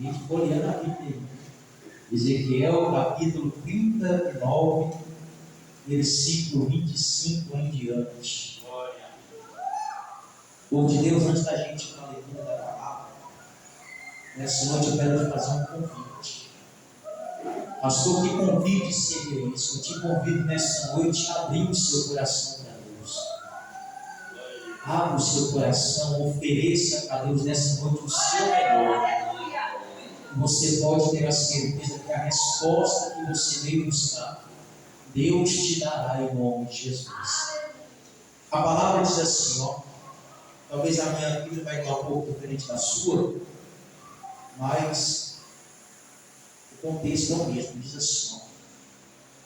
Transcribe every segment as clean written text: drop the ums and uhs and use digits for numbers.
gente folheando a Bíblia. Ezequiel, capítulo 39, versículo 25 em diante. Povo de Deus, antes da gente ir para a leitura da palavra, nessa noite eu quero te fazer um convite. Pastor, que convite seria isso? Eu te convido nessa noite a abrir o seu coração para Deus. Abra o seu coração, ofereça a Deus nessa noite o seu melhor. Você pode ter a certeza que a resposta que você veio buscar, Deus te dará em nome de Jesus. A palavra diz assim, ó. Talvez a minha Bíblia vai estar um pouco diferente da sua, mas o contexto é o mesmo. Diz assim, ó.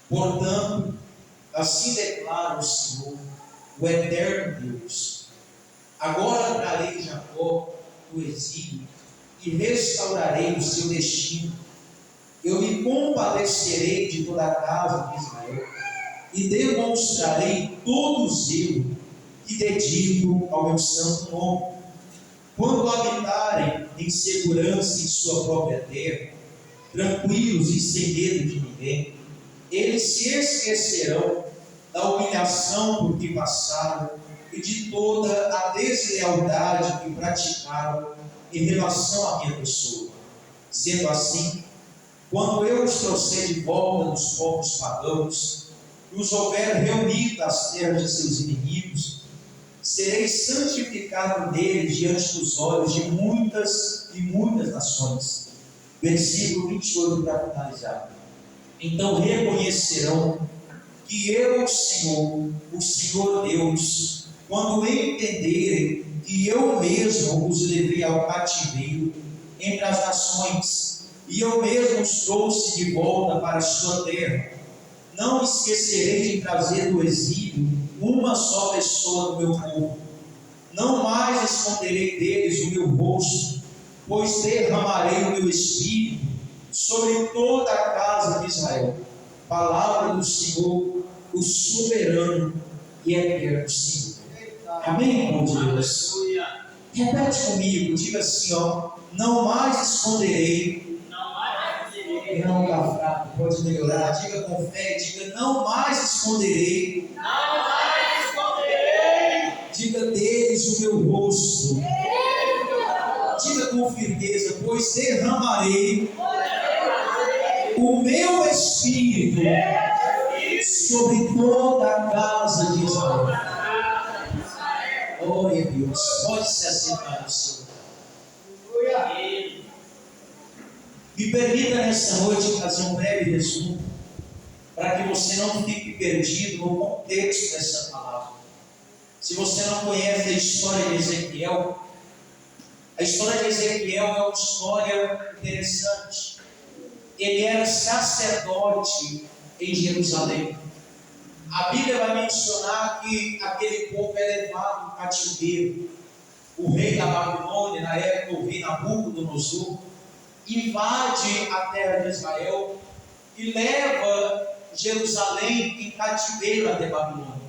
Portanto, assim declara o Senhor, o eterno Deus: agora trarei Jacó do exílio e restaurarei o seu destino. Eu me compadecerei de toda a casa de Israel e demonstrarei todo o zelo que dedico ao meu santo nome. Quando habitarem em segurança em sua própria terra, tranquilos e sem medo de ninguém, eles se esquecerão da humilhação por que passaram e de toda a deslealdade que praticaram em relação à minha pessoa. Sendo assim, quando eu os trouxer de volta dos povos pagãos, e os houver reunido das terras de seus inimigos, serei santificado neles diante dos olhos de muitas e muitas nações. Versículo 28 para finalizar. Então reconhecerão que eu, o Senhor Deus, quando entenderem que eu mesmo os levei ao cativeiro entre as nações, e eu mesmo os trouxe de volta para a sua terra. Não esquecerei de trazer do exílio uma só pessoa do meu povo. Não mais esconderei deles o meu rosto, pois derramarei o meu espírito sobre toda a casa de Israel. Palavra do Senhor, o soberano e eterno Senhor. Amém, irmão de Deus? Repete comigo, diga assim, ó: não mais esconderei. Não está fraco, pode melhorar. Diga com fé, diga: não mais esconderei. Não mais esconderei. Diga: deles o meu rosto. Diga com firmeza: pois derramarei o meu espírito sobre toda a casa de Israel. Glória a Deus. Pode se assentar no seu lugar. Me permita nessa noite fazer um breve resumo, para que você não fique perdido no contexto dessa palavra. Se você não conhece a história de Ezequiel, a história de Ezequiel é uma história interessante. Ele era sacerdote em Jerusalém. A Bíblia vai mencionar que aquele povo é levado no cativeiro. O rei da Babilônia, na época o rei Nabucodonosor, invade a terra de Israel e leva Jerusalém em cativeiro até Babilônia.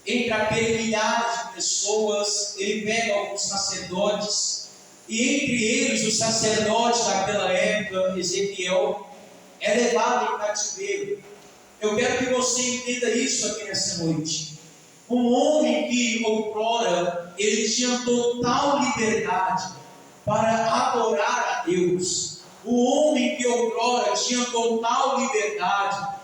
Entre aqueles milhares de pessoas, ele pega alguns sacerdotes, e entre eles, os sacerdotes daquela época, Ezequiel, é levado em cativeiro. Eu quero que você entenda isso aqui nessa noite. Um homem que outrora ele tinha total liberdade para adorar a Deus. O homem que outrora tinha total liberdade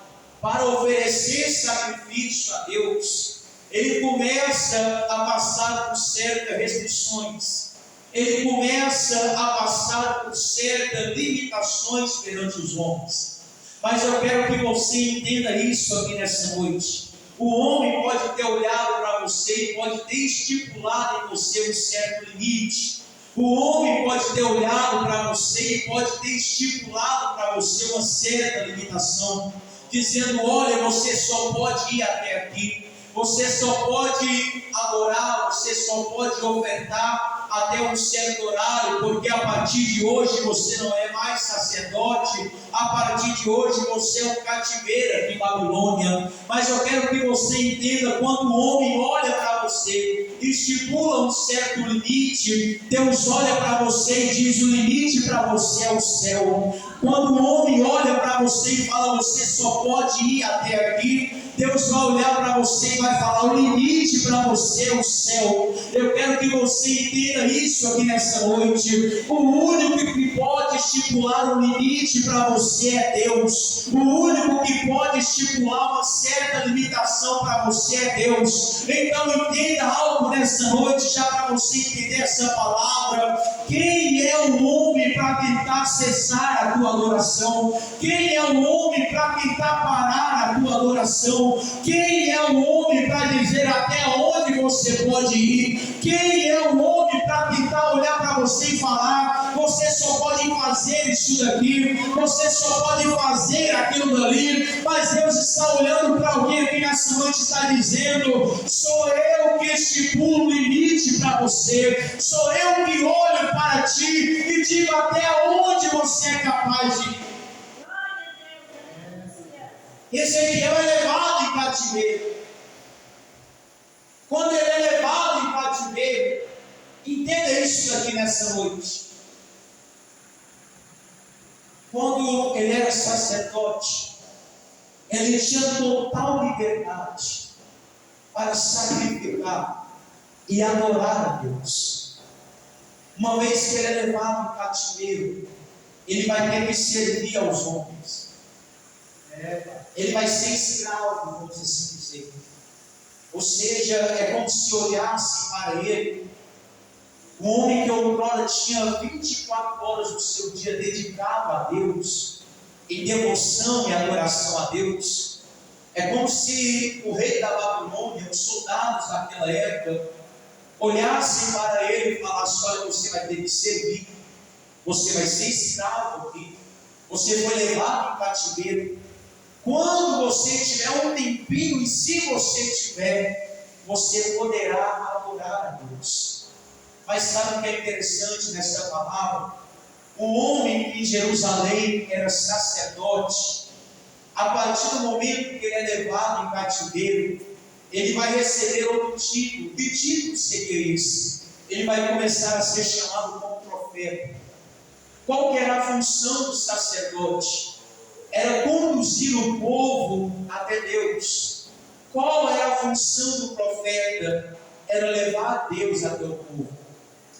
para oferecer sacrifício a Deus, ele começa a passar por certas restrições. Ele começa a passar por certas limitações perante os homens. Mas eu quero que você entenda isso aqui nessa noite. O homem pode ter olhado para você e pode ter estipulado em você um certo limite. O homem pode ter olhado para você e pode ter estipulado para você uma certa limitação, dizendo: olha, você só pode ir até aqui, você só pode adorar, você só pode ofertar até um certo horário, porque a partir de hoje você não é mais sacerdote, a partir de hoje você é um cativeiro aqui em Babilônia. Mas eu quero que você entenda, quando o homem olha para você, estipula um certo limite, Deus olha para você e diz: o limite para você é o céu. Quando o homem olha para você e fala: você só pode ir até aqui, Deus vai olhar para você e vai falar: o limite para você é o céu. Eu quero que você entenda isso aqui nessa noite. O único que pode estipular um limite para você é Deus. O único que pode estipular uma certa limitação para você é Deus. Então entenda algo nessa noite, já para você entender essa palavra. Quem é o homem para tentar cessar a tua adoração? Quem é o homem para tentar parar a tua adoração? Quem é o homem para dizer até onde você pode ir? Quem é o homem para tentar olhar para você e falar: você só pode fazer isso daqui, você só pode fazer aquilo dali? Mas Deus está olhando para alguém aqui nessa noite e está dizendo: sou eu que estipulo o limite para você, sou eu que olho para ti e digo até onde você é capaz de ir. Ezequiel é levado em cativeiro. Quando ele é levado em cativeiro, entenda isso aqui nessa noite. Quando ele era sacerdote, ele tinha total liberdade para sacrificar e adorar a Deus. Uma vez que ele é levado em cativeiro, ele vai ter que servir aos homens. Ele vai ser escravo, vamos assim dizer. Ou seja, é como se olhasse para ele, um homem que outrora tinha 24 horas do seu dia dedicado a Deus, em devoção e adoração a Deus. É como se o rei da Babilônia, os soldados daquela época, olhassem para ele e falassem: olha, você vai ter que servir, você vai ser escravo aqui, você foi levado em cativeiro. Quando você tiver um tempinho, e se você tiver, você poderá adorar a Deus. Mas sabe o que é interessante nessa palavra? O homem em Jerusalém era sacerdote. A partir do momento que ele é levado em cativeiro, ele vai receber outro título. Que título seria esse? Ele vai começar a ser chamado como profeta. Qual que era a função do sacerdote? Era conduzir o povo até Deus. Qual era a função do profeta? Era levar Deus até o povo.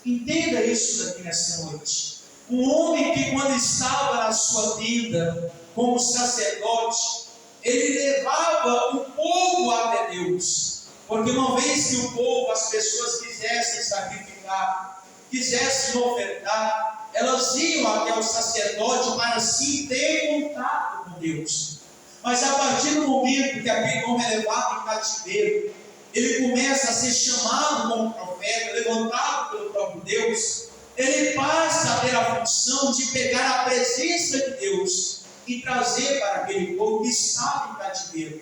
Entenda isso daqui nessa noite. Um homem que, quando estava na sua tenda como sacerdote, ele levava o povo até Deus. Porque uma vez que o povo, as pessoas quisessem sacrificar, quisessem ofertar, elas iam até o sacerdote para assim ter contato com Deus. Mas a partir do momento que aquele homem é levado em cativeiro, ele começa a ser chamado como profeta, levantado pelo próprio Deus, ele passa a ter a função de pegar a presença de Deus e trazer para aquele povo que estava em cativeiro.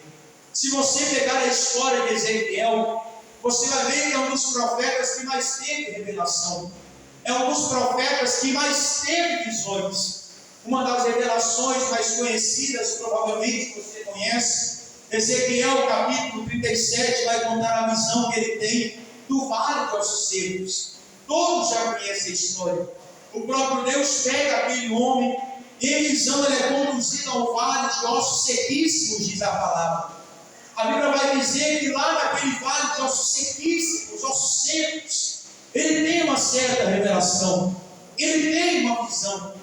Se você pegar a história de Ezequiel, você vai ver que é um dos profetas que mais teve revelação. É um dos profetas que mais teve visões. Uma das revelações mais conhecidas, provavelmente você conhece, Ezequiel capítulo 37 vai contar a visão que ele tem do vale de ossos secos. Todos já conhecem a história. O próprio Deus pega aquele homem e em visão ele é conduzido ao vale de ossos sequíssimos, diz a palavra. A Bíblia vai dizer que lá naquele vale de ossos sequíssimos, ossos secos, ele tem uma certa revelação, ele tem uma visão.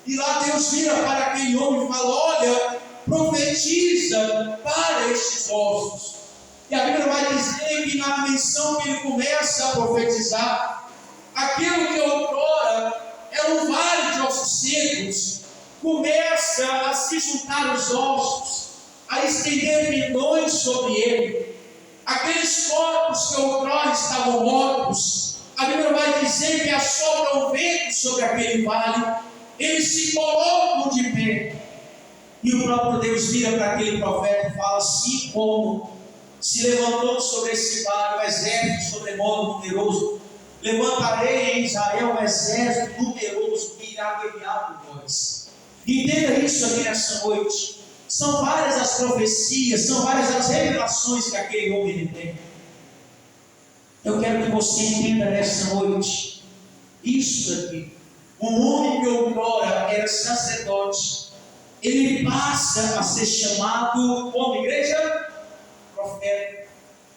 E lá Deus vira para aquele homem e fala: olha, profetiza para estes ossos. E a Bíblia vai dizer que na menção que ele começa a profetizar, aquilo que outrora era um vale de ossos secos, começa a se juntar os ossos, a estender pendões sobre ele. Aqueles corpos que outrora estavam mortos, a Bíblia vai dizer que assopra o vento sobre aquele vale, eles se colocam de pé. E o próprio Deus vira para aquele profeta e fala: assim como se levantou sobre esse vale um exército sobremodo numeroso, levantarei em Israel um exército numeroso que irá guerrear por nós. Entenda isso aqui nessa noite. São várias as profecias, são várias as revelações que aquele homem tem. Eu quero que você entenda nessa noite isso daqui. Um homem que outrora era sacerdote, ele passa a ser chamado como igreja? Profeta.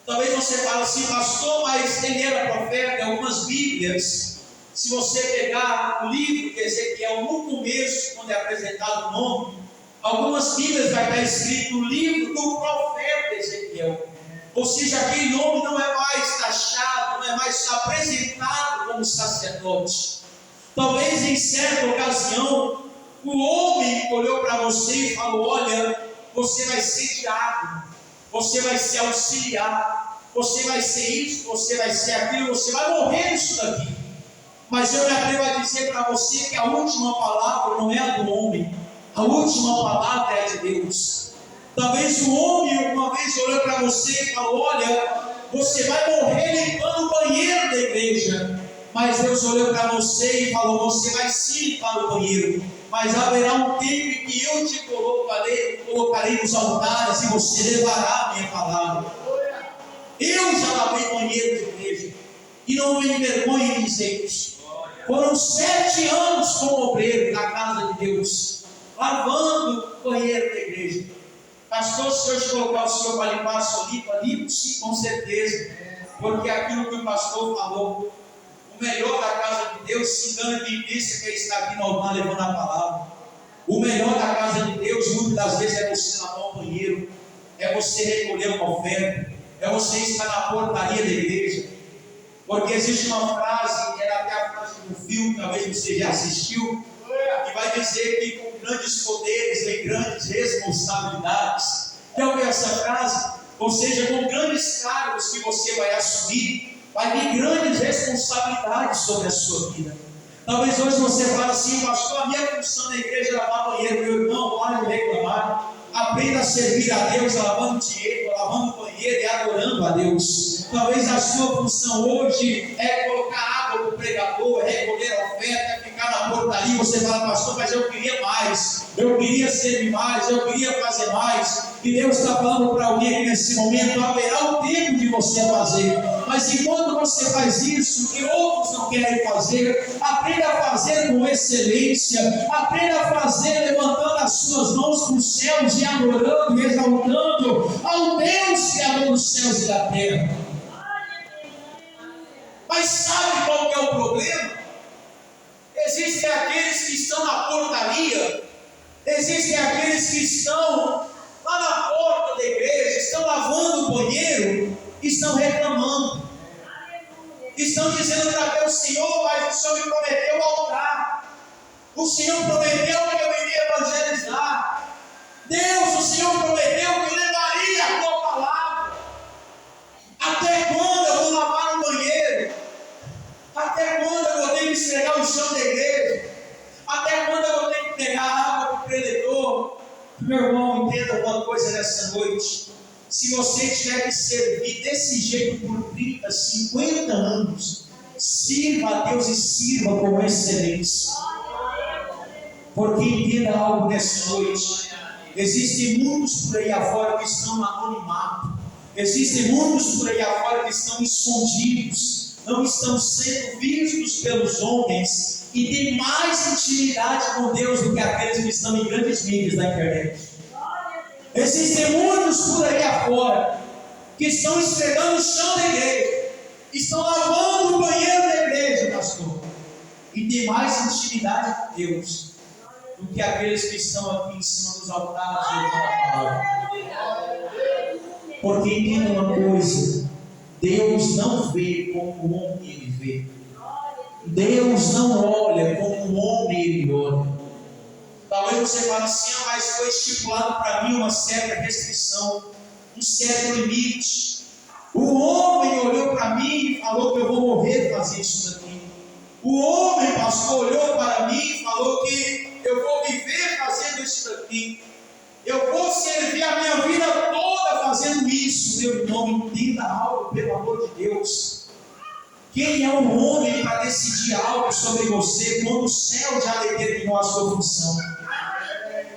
Talvez você fale assim, pastor, mas ele era profeta. Em algumas Bíblias, se você pegar o livro de Ezequiel, no começo, quando é apresentado o nome, algumas Bíblias vai estar escrito o livro do profeta Ezequiel. Ou seja, aquele nome não é mais taxado, não é mais apresentado como sacerdote. Talvez em certa ocasião, o homem olhou para você e falou: olha, você vai ser diácono, você vai ser auxiliar, você vai ser isso, você vai ser aquilo, você vai morrer nisso daqui. Mas eu me atrevo a dizer para você que a última palavra não é a do homem, a última palavra é a de Deus. Talvez o homem uma vez olhou para você e falou: olha, você vai morrer limpando o banheiro da igreja. Mas Deus olhou para você e falou: você vai sim limpar o banheiro, mas haverá um tempo em que eu te colocarei nos altares e você levará a minha palavra. Eu já lavei banheiro de igreja e não me envergonho em dizer isso. Foram 7 anos como obreiro na casa de Deus, lavando o banheiro da igreja. Pastor, se eu te colocar o senhor para limpar a sua limpo sim, com certeza, porque aquilo que o pastor falou, o melhor da casa de Deus, se engana quem pensa que está aqui no altar levando a palavra. O melhor da casa de Deus, muitas das vezes, é você lavar o banheiro, é você recolher uma oferta, é você estar na portaria da igreja. Porque existe uma frase, era até a frase do filme, talvez você já assistiu, que vai dizer que com grandes poderes vem grandes responsabilidades. Quer ouvir essa frase? Ou seja, com grandes cargos que você vai assumir, vai vir grandes responsabilidades sobre a sua vida. Talvez hoje você fale assim: pastor, a minha função na igreja é lavar banheiro. Meu irmão, para de reclamar. Aprenda a servir a Deus lavando dinheiro, lavando banheiro e adorando a Deus. Talvez a sua função hoje é colocar água para o pregador, é recolher a oferta, é ficar na portaria. Você fala: pastor, mas eu queria mais, eu queria servir mais, eu queria fazer mais. E Deus está falando para alguém aqui nesse momento: haverá o tempo de você fazer. Mas enquanto você faz isso, que outros não querem fazer, aprenda a fazer com excelência, aprenda a fazer levantando as suas mãos para os céus e adorando e exaltando ao Deus Criador dos céus e da terra. Mas sabe qual que é o problema? Existem aqueles que estão na portaria, existem aqueles que estão lá na porta da igreja, estão lavando o banheiro, estão reclamando, estão dizendo para Deus: Senhor, mas o Senhor me prometeu o altar, o Senhor prometeu que eu iria evangelizar, Deus, o Senhor prometeu que eu levaria a tua palavra. Até quando eu vou lavar o banheiro? Até quando eu vou ter que esfregar o chão da igreja? Até quando eu vou ter que pegar água para o preletor? Meu irmão, entenda uma coisa nessa noite: se você tiver que servir desse jeito por 30, 50 anos, sirva a Deus e sirva com excelência. Porque entenda algo nessa noite: existem muitos por aí afora que estão no anonimato, existem muitos por aí afora que estão escondidos, não estão sendo vistos pelos homens e têm mais intimidade com Deus do que aqueles que estão em grandes mídias da internet. Existem muitos por aí afora que estão esfregando o chão da igreja, estão lavando o banheiro da igreja, pastor, e têm mais intimidade com Deus do que aqueles que estão aqui em cima dos altares levando a palavra. Porque entenda uma coisa: Deus não vê como o homem ele vê. Deus não olha como o homem ele olha. Talvez você fale assim: mas foi estipulado para mim uma certa restrição, um certo limite. O homem olhou para mim e falou que eu vou morrer fazendo isso daqui. O homem, pastor, olhou para mim e falou que eu vou viver fazendo isso daqui. Eu vou servir a minha vida toda fazendo isso. Meu irmão, entenda algo, pelo amor de Deus. Quem é o homem para decidir algo sobre você quando o céu já determinou a sua função?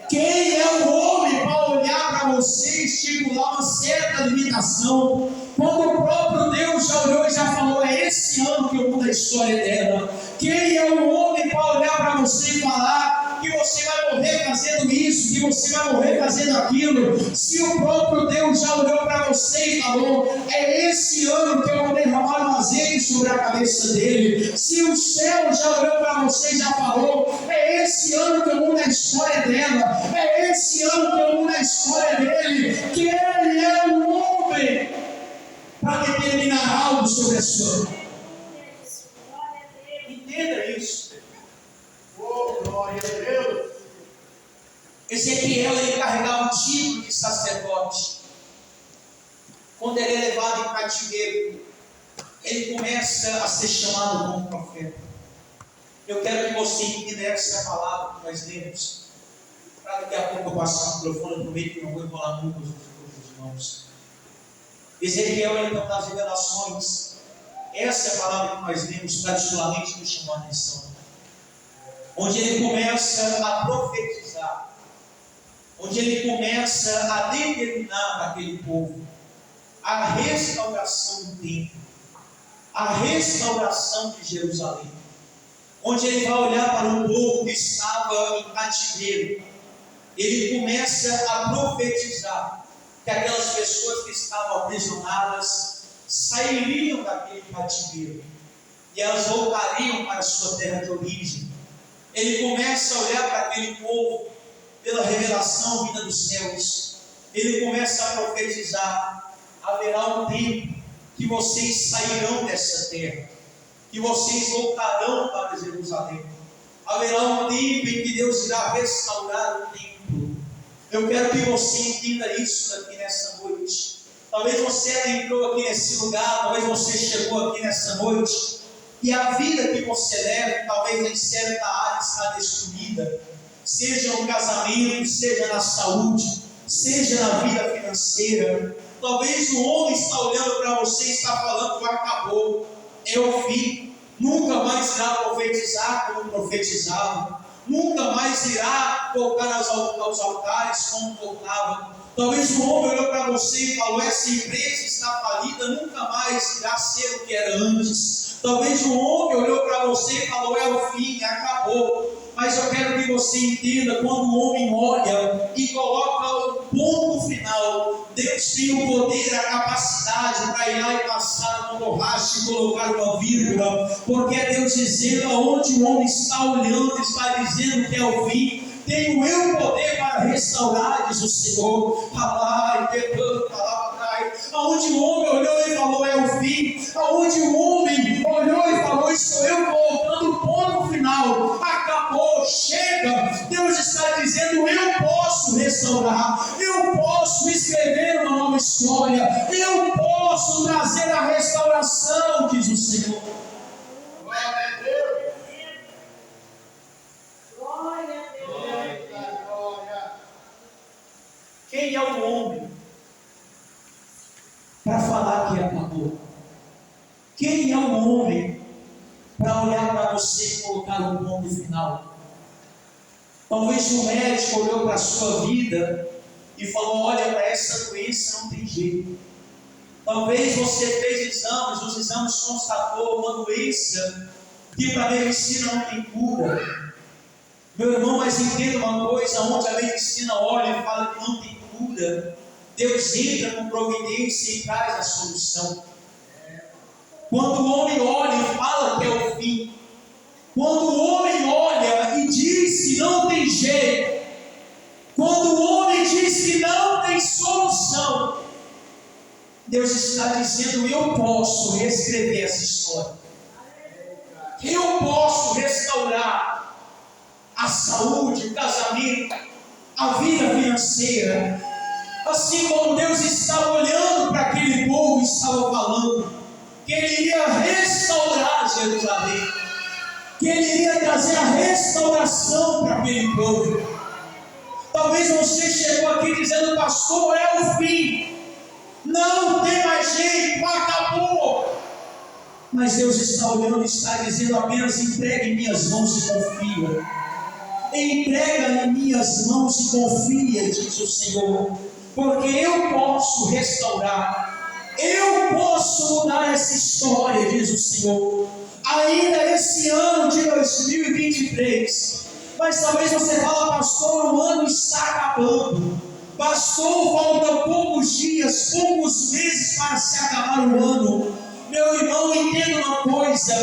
Quem é o homem para olhar para você e estipular uma certa limitação, quando o próprio Deus já olhou e já falou: é esse ano que eu mudo a história dela? Quem é o homem para olhar para você e falar que você vai morrer fazendo isso, que você vai morrer fazendo aquilo, se o próprio Deus já olhou para você e falou: é esse ano que eu vou derramar um azeite sobre a cabeça dele? Se o céu já olhou para você e já falou: é esse ano que eu mudo a história dela, é esse ano que eu mudo a história dele, que ele é o homem para determinar algo sobre a sua vida. Entenda isso. Oh, glória a Deus. Ezequiel, ele carregava o título de sacerdote. Quando ele é levado em cativeiro, ele começa a ser chamado como profeta. Eu quero que você entenda essa palavra que nós lemos. Para daqui a pouco eu passar o microfone, eu prometo que não vou enrolar muito os irmãos. Ezequiel, então, nas revelações, essa é a palavra que nós lemos, particularmente me chamou a atenção. Onde ele começa a profetizar, onde ele começa a determinar para aquele povo a restauração do templo, a restauração de Jerusalém, onde ele vai olhar para um povo que estava em cativeiro. Ele começa a profetizar que aquelas pessoas que estavam aprisionadas sairiam daquele cativeiro e elas voltariam para a sua terra de origem. Ele começa a olhar para aquele povo pela revelação vinda dos céus. Ele começa a profetizar: haverá um tempo que vocês sairão dessa terra, que vocês voltarão para Jerusalém. Haverá um tempo em que Deus irá restaurar o templo. Eu quero que você entenda isso aqui nessa noite. Talvez você entrou aqui nesse lugar, talvez você chegou aqui nessa noite e a vida que você leva, talvez em certa área está destruída, seja no casamento, seja na saúde, seja na vida financeira. Talvez o homem está olhando para você e está falando que acabou, é o fim, nunca mais irá profetizar como profetizava, nunca mais irá voltar aos altares como voltava. Talvez o homem olhou para você e falou: essa empresa está falida, nunca mais irá ser o que era antes. Talvez o homem olhou para você e falou: é o fim, acabou. Mas eu quero que você entenda, quando o homem olha e coloca o ponto final, Deus tem o poder, a capacidade para ir lá e passar uma borracha e colocar uma vírgula, porque é Deus dizendo: aonde o homem está olhando, está dizendo que é o fim. Tenho eu poder para restaurar, diz o Senhor. Aonde o homem olhou e falou: é o fim. Aonde o homem olhou e falou: estou eu colocando o ponto final, acabou, chega. Deus está dizendo: eu posso restaurar, eu posso escrever uma nova história, eu posso trazer a restauração, diz o Senhor. Glória a Deus. Quem é o homem para falar que acabou? Quem é o homem para olhar para você e colocar um ponto final? Talvez o médico olhou para a sua vida e falou: olha, para essa doença não tem jeito. Talvez você fez exames, os exames constatou uma doença que para a medicina não tem cura. Meu irmão, mas entenda uma coisa: onde a medicina olha e fala que não tem cura, Deus entra com providência e traz a solução. Quando o homem olha e fala que é o fim, quando o homem olha e diz que não tem jeito, quando o homem diz que não tem solução, Deus está dizendo: eu posso reescrever essa história, eu posso restaurar a saúde, o casamento, a vida financeira. Assim como Deus estava olhando para aquele povo e estava falando que Ele iria restaurar Jerusalém, que Ele iria trazer a restauração para aquele povo. Talvez você chegou aqui dizendo: pastor, é o fim, não tem mais jeito, acabou. Mas Deus está olhando e está dizendo: apenas entregue em minhas mãos e confia. Entrega em minhas mãos e confia, diz o Senhor, porque eu posso restaurar, eu posso mudar essa história, diz o Senhor. Ainda esse ano de 2023, mas talvez você fale: pastor, o ano está acabando, pastor, faltam poucos dias, poucos meses para se acabar o ano. Meu irmão, entenda uma coisa: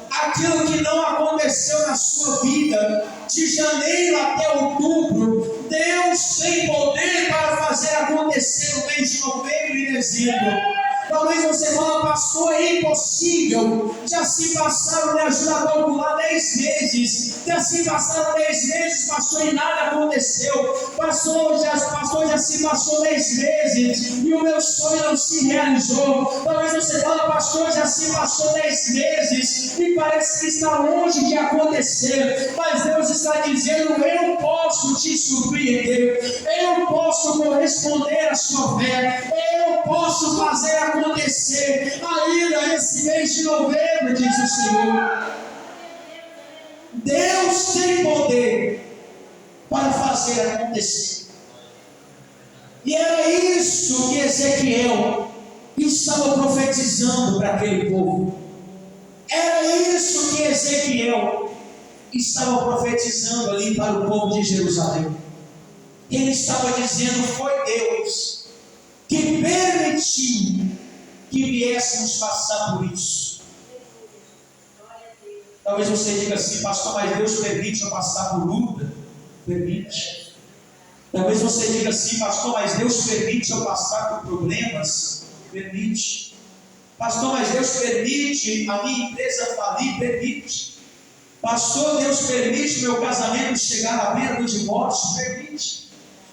aquilo que não aconteceu na sua vida, de janeiro até outubro, Deus tem poder para fazer acontecer no mês de novembro e dezembro. Talvez você fale: pastor, é impossível, já se passaram, me ajuda a calcular 10 meses, já se passaram 10 meses, pastor, e nada aconteceu. Pastor, já se passou 10 meses e o meu sonho não se realizou. Talvez você fale: pastor, já se passou 10 meses e parece que está longe de acontecer, mas Deus está dizendo: eu posso te surpreender, eu posso corresponder à sua fé, eu posso fazer acontecer ainda esse mês de novembro, diz o Senhor. Deus tem poder para fazer acontecer. E era isso que Ezequiel estava profetizando para aquele povo. Era isso que Ezequiel estava profetizando ali para o povo de Jerusalém. Ele estava dizendo: foi Deus que permitiu que viéssemos passar por isso. Talvez você diga assim: pastor, mas Deus permite eu passar por luta? Permite. Talvez você diga assim: pastor, mas Deus permite eu passar por problemas? Permite. Pastor, mas Deus permite a minha empresa falir? Permite. Pastor, Deus permite meu casamento chegar à beira do divórcio? Permite.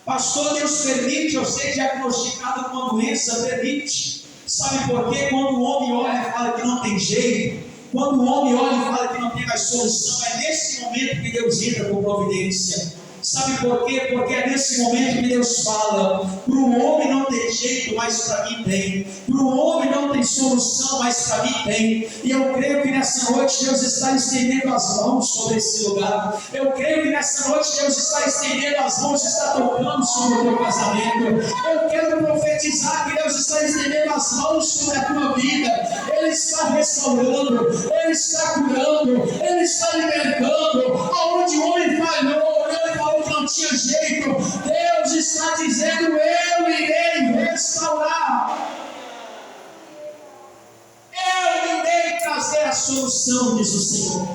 Pastor, Deus permite eu ser diagnosticado com uma doença? Permite. Sabe por quê? Quando o homem olha e fala que não tem jeito, quando o homem olha e fala que não tem mais solução, é nesse momento que Deus entra com providência. Sabe por quê? Porque é nesse momento que Deus fala: para o homem não tem jeito, mas para mim tem. Para o homem não tem solução, mas para mim tem. E eu creio que nessa noite Deus está estendendo as mãos sobre esse lugar. Eu creio que nessa noite Deus está estendendo as mãos, está tocando sobre o teu casamento. Eu quero profetizar que Deus está estendendo as mãos sobre a tua vida. Ele está restaurando, Ele está curando, Ele está libertando. Aonde o homem falhou, ele falou que não tinha jeito, Deus está dizendo: eu irei restaurar, eu irei trazer a solução, diz o Senhor.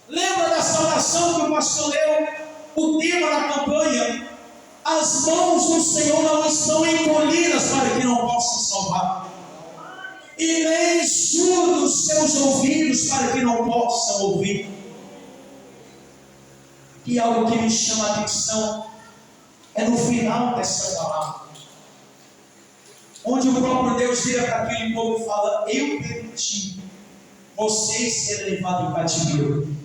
Lembra da saudação que o pastor leu? O tema da campanha: as mãos do Senhor não estão encolhidas para que não possam salvar, e nem surdos seus ouvidos para que não possam ouvir. E algo que me chama a atenção é no final dessa palavra, onde o próprio Deus vira para aquele povo e fala: eu permiti vocês serem levados em cativeiro,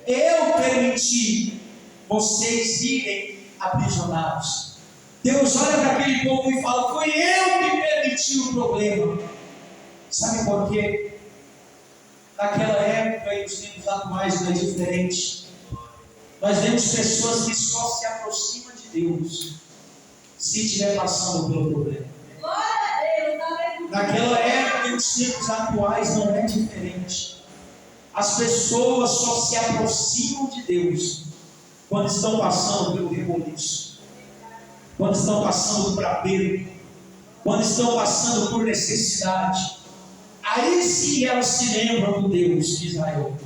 eu permiti vocês irem aprisionados. Deus olha para aquele povo e fala: foi eu que permiti o problema. Sabe por quê? Naquela época e nos tempos atuais não é diferente. Nós vemos pessoas que só se aproximam de Deus se estiver passando pelo problema. Naquela época e nos tempos atuais não é diferente. As pessoas só se aproximam de Deus quando estão passando pelo reboliço, quando estão passando por aperto, quando estão passando por necessidade. Aí sim elas se lembram do Deus de Israel.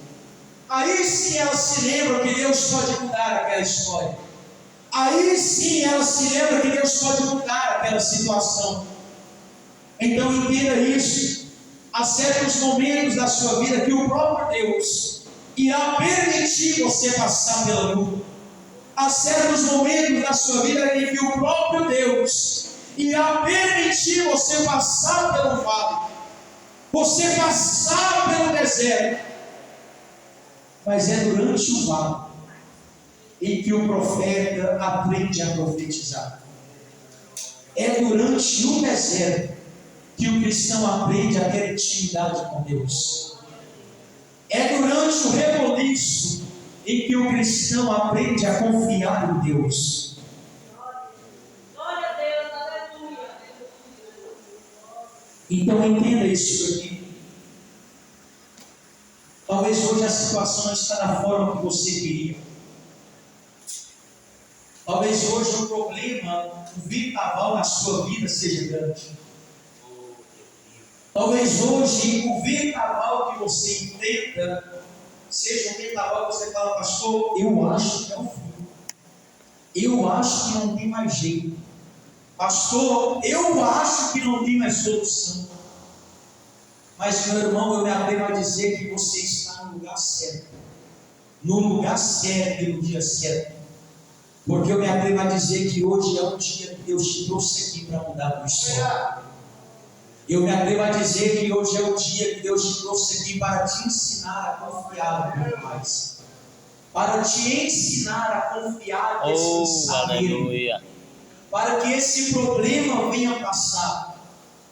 Aí sim elas se lembram que Deus pode mudar aquela história. Aí sim elas se lembram que Deus pode mudar aquela situação. Então entenda isso. Há certos momentos da sua vida que o próprio Deus irá permitir você passar pela luta. Há certos momentos da sua vida em que o próprio Deus irá permitir você passar pelo vale, você passar pelo deserto. Mas é durante o vale em que o profeta aprende a profetizar. É durante o deserto que que o cristão aprende a ter intimidade com Deus. É durante o reboliço em que o cristão aprende a confiar em Deus. Glória a Deus, aleluia. Então entenda isso aqui. Talvez hoje a situação não está da forma que você queria. Talvez hoje o problema, o vendaval na sua vida seja grande. Talvez hoje o vendaval que você enfrenta seja um vendaval que você fala, pastor, eu acho que é o fim. Eu acho que não tem mais jeito. Pastor, eu acho que não tem mais solução. Mas, meu irmão, eu me atrevo a dizer que você está no lugar certo. No lugar certo e no dia certo. Porque eu me atrevo a dizer que hoje é um dia que Deus te trouxe aqui para mudar a tua história. Eu me atrevo a dizer que hoje é o dia que Deus te trouxe aqui para te ensinar a confiar um pouco mais. Para te ensinar a confiar, descansar nele. Para que esse problema venha passar.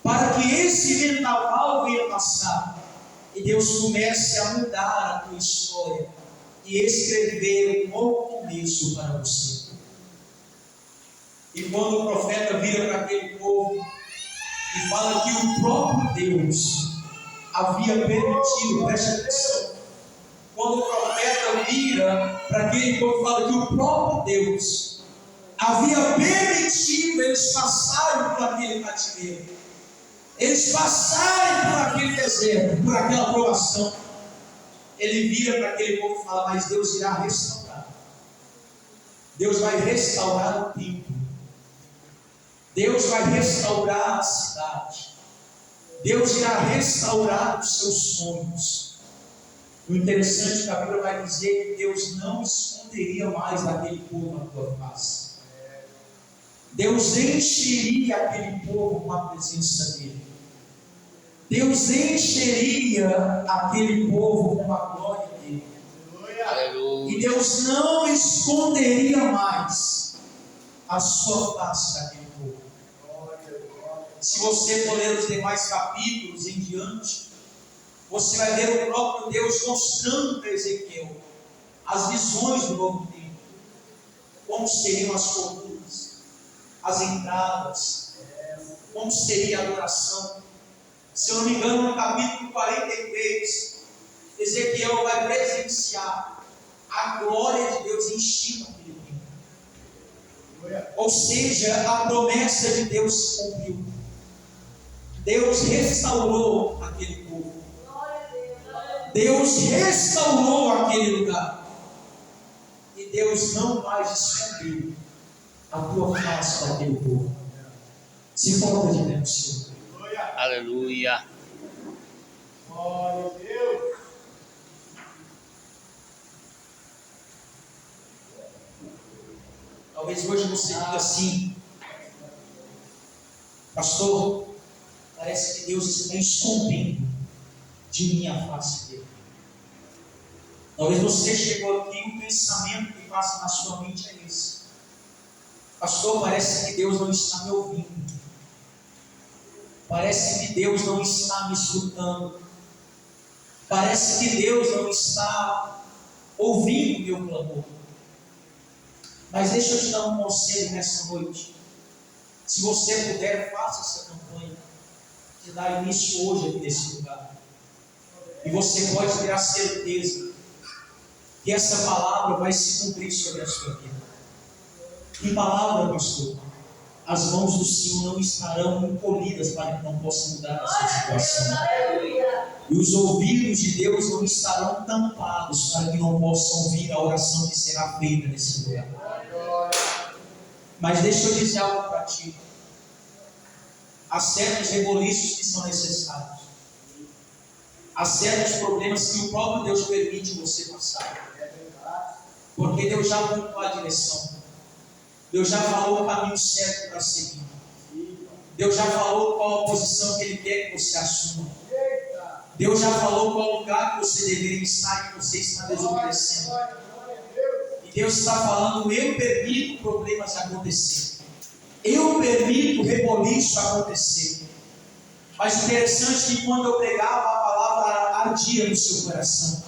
Para que esse vendaval venha passar. E Deus comece a mudar a tua história. E escrever um novo começo para você. E quando o profeta vira para aquele povo e fala que o próprio Deus havia permitido, preste atenção. Quando o profeta vira para aquele povo e fala que o próprio Deus havia permitido eles passarem por aquele cativeiro, eles passarem por aquele deserto, por aquela provação, ele vira para aquele povo e fala, mas Deus irá restaurar. Deus vai restaurar o templo. Deus vai restaurar a cidade. Deus irá restaurar os seus sonhos. O interessante é que a Bíblia vai dizer que Deus não esconderia mais daquele povo a tua face. Deus encheria aquele povo com a presença dele. Deus encheria aquele povo com a glória dele. Aleluia. E Deus não esconderia mais a sua face daquele povo. Se você for ler os demais capítulos em diante, você vai ver o próprio Deus mostrando para Ezequiel as visões do novo tempo, como seriam as colunas, as entradas, como seria a adoração. Se eu não me engano, no capítulo 43, Ezequiel vai presenciar a glória de Deus enchendo aquele templo. Ou seja, a promessa de Deus se cumpriu. Deus restaurou aquele povo. Deus restaurou aquele lugar. E Deus não mais escondeu a tua face daquele povo. Se coloca de dentro, Senhor. Aleluia. Glória a Deus. Talvez hoje você diga assim, pastor, parece que Deus está escondendo de mim a face dele. Talvez você chegou aqui e o pensamento que passa na sua mente é esse. Pastor, parece que Deus não está me ouvindo. Parece que Deus não está me escutando. Parece que Deus não está ouvindo o meu clamor. Mas deixa eu te dar um conselho nessa noite. Se você puder, faça essa campanha de dar início hoje aqui nesse lugar. E você pode ter a certeza que essa palavra vai se cumprir sobre a sua vida. Que palavra, pastor? As mãos do Senhor não estarão encolhidas para que não possa mudar a sua situação. E os ouvidos de Deus não estarão tampados para que não possam ouvir a oração que será feita nesse lugar. Mas deixa eu dizer algo para ti. Há certos reboliços que são necessários. Há certos problemas que o próprio Deus permite você passar. Porque Deus já apontou a direção. Deus já falou o caminho certo para seguir. Deus já falou qual a posição que Ele quer que você assuma. Deus já falou qual lugar que você deveria estar e que você está desobedecendo. E Deus está falando, eu permito problemas acontecerem. Eu permito reboliço acontecer. Mas interessante que quando eu pregava, a palavra ardia no seu coração.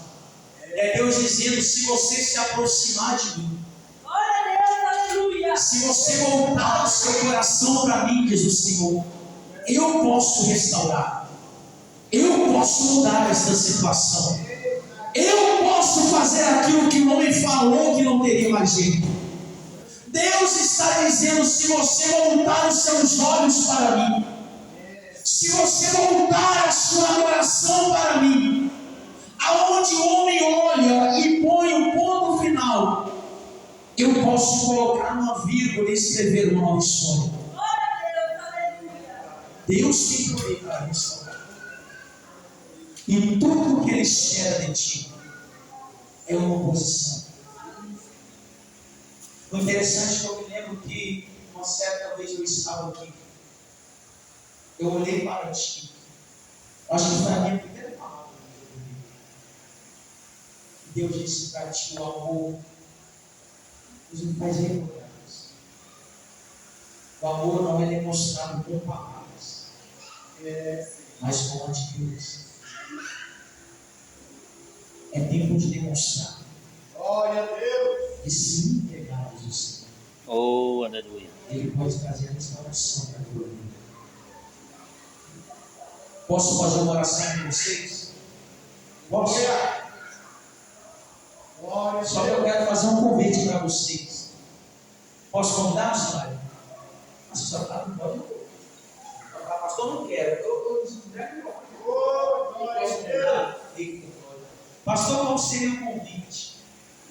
É Deus dizendo: se você se aproximar de mim, Glória a Deus, aleluia. se você voltar o seu coração para mim, diz o Senhor, eu posso restaurar, eu posso mudar essa situação, eu posso fazer aquilo que o homem falou que não teria mais jeito. Deus está dizendo: se você voltar os seus olhos para mim, se você voltar a sua adoração para mim, aonde o homem olha e põe o ponto final, eu posso colocar uma vírgula e escrever uma nova história. Glória a Deus, aleluia. Deus tem poder para restaurar. E tudo o que Ele espera de ti é uma oposição. O interessante é que eu me lembro que uma certa vez eu estava aqui, eu olhei para ti, acho que foi a minha primeira palavra que eu ouvi. Deus disse para ti: o amor nos faz recordar. O amor não é demonstrado com palavras, mas com atitudes. É tempo de demonstrar, Glória a Deus. de se entregar a Jesus. Oh, aleluia. Ele pode trazer a restauração para a tua vida. Posso fazer uma oração com vocês? Posso? Glória a Só que eu Deus. quero fazer um convite para vocês. Posso convidar, senhora? A senhora está não pode. Pastor, não quero. Eu entrego não. Oh, glória a Deus. Pastor, qual seria o convite?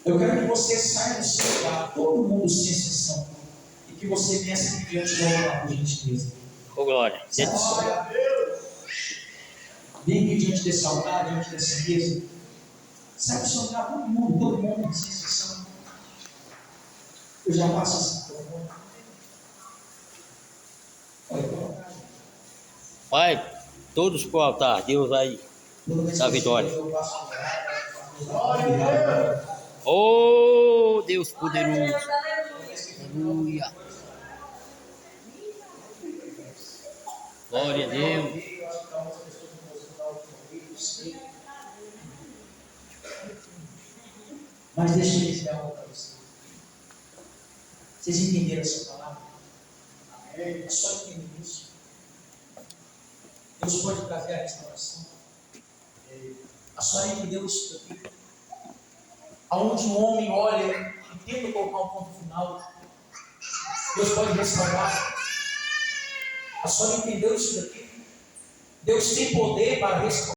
Eu quero que você saia do seu lugar, todo mundo sem exceção, e que você venha aqui diante do altar, por gentileza. Oh, glória. Sai do seu Glória a lugar. Deus. Vem aqui diante desse altar, diante dessa mesa. Sai do seu lugar, todo mundo, sem exceção. Eu já passo assim, por favor. Olha, coloca. Pai, todos para o altar. Deus vai. Toda vez Da que eu vitória. chego, eu passo a orar. Glória a Deus. Oh, Deus Glória a poderoso. Deus, aleluia. Aleluia. Glória a Deus. Mas deixa eu dizer algo para vocês. Vocês entenderam essa palavra? É só entender isso. Deus pode trazer a restauração. A senhora entendeu isso daqui? Aonde o homem olha e tenta colocar um ponto final, Deus pode restaurar. A senhora entendeu isso daqui? Deus tem poder para restaurar.